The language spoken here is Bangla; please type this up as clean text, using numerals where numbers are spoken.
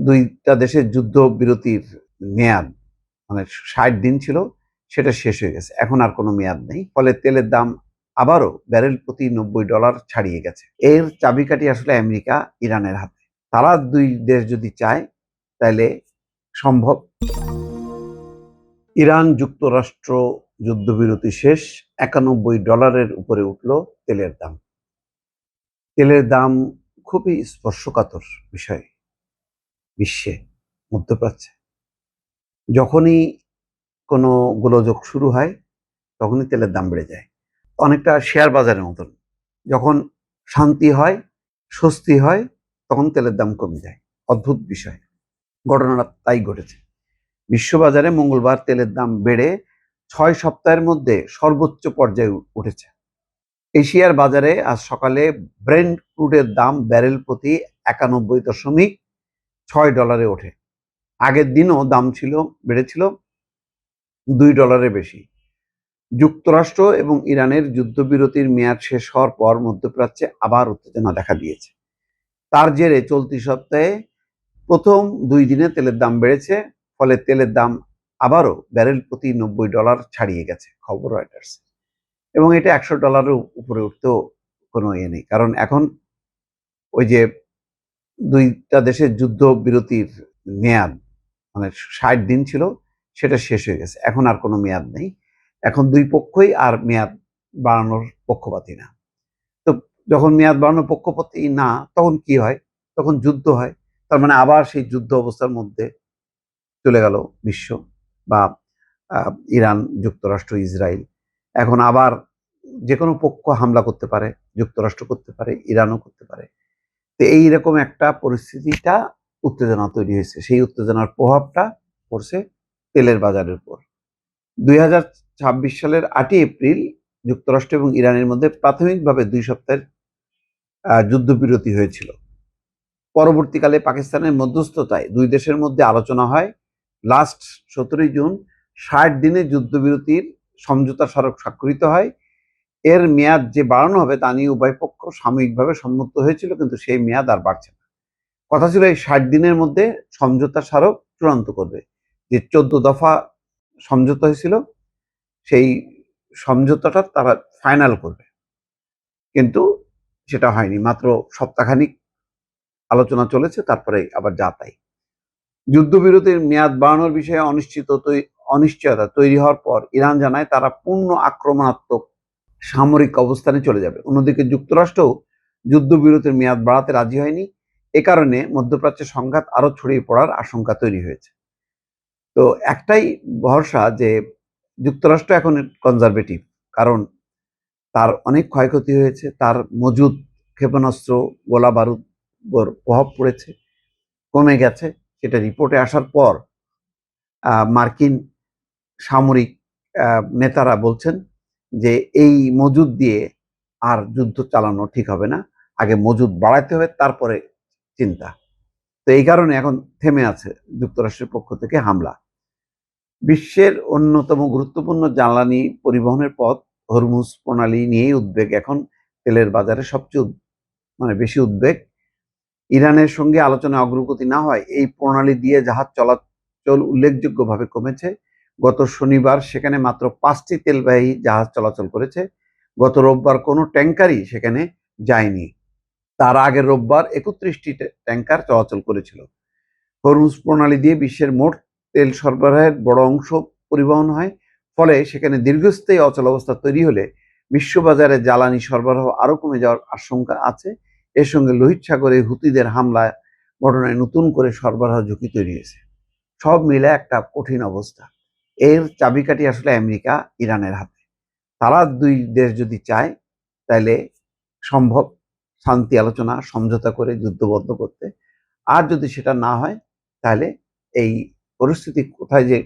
দুইটা দেশের যুদ্ধবিরতির মেয়াদ মানে ৬০ দিন ছিল, সেটা শেষ হয়ে গেছে। এখন আর কোনো মেয়াদ নেই। ফলে তেলের দাম আবারও ব্যারেল প্রতি $৯০ ছাড়িয়ে গেছে। এর চাবিকাঠি আসলে আমেরিকা, ইরানের হাতে। তারা দুই দেশ যদি চায় তাইলে সম্ভব। ইরান যুক্তরাষ্ট্র যুদ্ধবিরতি শেষ, $৯১ উপরে উঠল তেলের দাম। তেলের দাম খুবই স্পর্শকাতর বিষয় বিশ্বে, মধ্যপ্রাচ্যে। যখনই কোনো গোলযোগ শুরু হয় তখনই তেলের দাম বেড়ে যায়। অনেকটা শেয়ার বাজারের মতন, যখন শান্তি হয়, স্বস্তি হয়, তখন তেলের দাম কমে যায়। অদ্ভুত বিষয়, ঘটনাটা তাই ঘটেছে। বিশ্ববাজারে মঙ্গলবার তেলের দাম বেড়ে ৬ সপ্তাহের মধ্যে সর্বোচ্চ পর্যায়ে উঠেছে। এশিয়ার বাজারে আজ সকালে ব্রেন্ট ক্রুডের দাম ব্যারেল প্রতি $৯১.৬ ওঠে। আগের দিনও দাম বেড়েছিল $2 বেশি। যুক্তরাষ্ট্র এবং ইরানের যুদ্ধবিরতির মেয়াদ শেষ হওয়ার পর মধ্যপ্রাচ্যে আবার উত্তেজনা দেখা দিয়েছে। তার জেরে চলতি সপ্তাহে প্রথম 2 দিনে তেলের দাম বেড়েছে। ফলে তেলের দাম আবারও ব্যারেল প্রতি $৯০ ছাড়িয়ে গেছে, খবর রয়টার্স। এবং এটা $১০০ উপরে উঠতেও কোনো নেই, কারণ এখন ওই যে দুইটা দেশের যুদ্ধবিরতির মেয়াদ মানে ৬০ দিন ছিল, সেটা শেষ হয়ে গেছে। এখন আর কোনো মেয়াদ নেই। এখন দুই পক্ষই আর মেয়াদ বাড়ানোর পক্ষপাতী না। তো যখন মেয়াদ বাড়ানোর পক্ষপাতী না, তখন কি হয়? তখন যুদ্ধ হয়। তার মানে আবার সেই যুদ্ধ অবস্থার মধ্যে চলে গেল বিশ্ব, বা ইরান, যুক্তরাষ্ট্র, ইসরায়েল। এখন আবার যে কোনো পক্ষ হামলা করতে পারে, যুক্তরাষ্ট্র করতে পারে, ইরানও করতে পারে। তো এইরকম একটা পরিস্থিতিটা উত্তেজনা তৈরি হয়েছে। সেই উত্তেজনার প্রভাবটা পড়ছে তেলের বাজারের উপর। 2026 সালের 8 এপ্রিল যুক্তরাষ্ট্র এবং ইরানের মধ্যে প্রাথমিকভাবে 2 সপ্তাহের যুদ্ধবিরতি হয়েছিল। পরবর্তীকালে পাকিস্তানের মধ্যস্থতায় দুই দেশের মধ্যে আলোচনা হয়। লাস্ট 17 জুন 60 দিনের যুদ্ধবিরতির সমঝোতা স্মারক স্বাক্ষরিত হয়। এর মেয়াদ যে বাড়ানো হবে তা নিয়ে উভয় পক্ষ সাময়িকভাবে সম্মত হয়েছিল, কিন্তু সেই মেয়াদ আর বাড়ছে না। কথা ছিল এই 60 দিনের মধ্যে সমঝোতা স্মারক চূড়ান্ত করবে। যে 14 দফা সমঝোতা হয়েছিল, সেই সমঝোতাটা তারা ফাইনাল করবে, কিন্তু সেটা হয়নি। মাত্র সপ্তাহখানিক আলোচনা চলেছে, তারপরে আবার যা তাই। যুদ্ধবিরতির মেয়াদ বাড়ানোর বিষয়ে অনিশ্চয়তা তৈরি হওয়ার পর ইরান জানায় তারা পূর্ণ আক্রমণাত্মক সামরিক অবস্থানে চলে যাবে। অন্যদিকে যুক্তরাষ্ট্রও যুদ্ধবিরতির মেয়াদ বাড়াতে রাজি হয়নি। এ কারণে মধ্যপ্রাচ্যে সংঘাত আরো ছড়িয়ে পড়ার আশঙ্কা তৈরি হয়েছে। তো একটাই ভরসা যে যুক্তরাষ্ট্র এখন কনজারভেটিভ, কারণ তার অনেক ক্ষয়ক্ষতি হয়েছে, তার মজুদ ক্ষেপণাস্ত্র, গোলা বারুদ প্রভাব পড়েছে, কমে গেছে। সেটা রিপোর্টে আসার পর মার্কিন সামরিক নেতারা বলছেন যে এই মজুদ দিয়ে আর যুদ্ধ চালানো ঠিক হবে না, আগে মজুদ বাড়াতে হবে, তারপরে চিন্তা। তো এই কারণে এখন থেমে আছে যুক্তরাষ্ট্রের পক্ষ থেকে হামলা। বিশ্বের অন্যতম গুরুত্বপূর্ণ জ্বালানি পরিবহনের পথ হরমুজ প্রণালী নিয়েই উদ্বেগ এখন তেলের বাজারে সবচেয়ে বেশি উদ্বেগ। ইরানের সঙ্গে আলোচনায় অগ্রগতি না হয় এই প্রণালী দিয়ে জাহাজ চলাচল উল্লেখযোগ্যভাবে কমেছে। গত শনিবার সেখানে মাত্র 5টি তেলবাহী জাহাজ চলাচল করেছে। গত রোববার কোনো ট্যাঙ্কারই সেখানে যায়নি। তার আগের রোববার 31টি ট্যাঙ্কার চলাচল করেছিল। হরমুজ প্রণালী দিয়ে বিশ্বের মোট তেল সরবরাহের বড় অংশ পরিবহন হয়। ফলে সেখানে দীর্ঘস্থায়ী অচলাবস্থা তৈরি হলে বিশ্ববাজারে জ্বালানি সরবরাহ আরো কমে যাওয়ার আশঙ্কা আছে। এর সঙ্গে লোহিত সাগরে হুতিদের হামলা ঘটনায় নতুন করে সরবরাহ ঝুঁকি তৈরি হয়েছে। সব মিলে একটা কঠিন অবস্থা। এর চাবিকাঠি আসলে আমেরিকা, ইরানের হাতে। তারা দুই দেশ যদি চায় তাহলে সম্ভব শান্তি আলোচনা, সমঝোতা করে যুদ্ধ বন্ধ করতে। আর যদি সেটা না হয়, তাহলে এই পরিস্থিতি কোথায় যে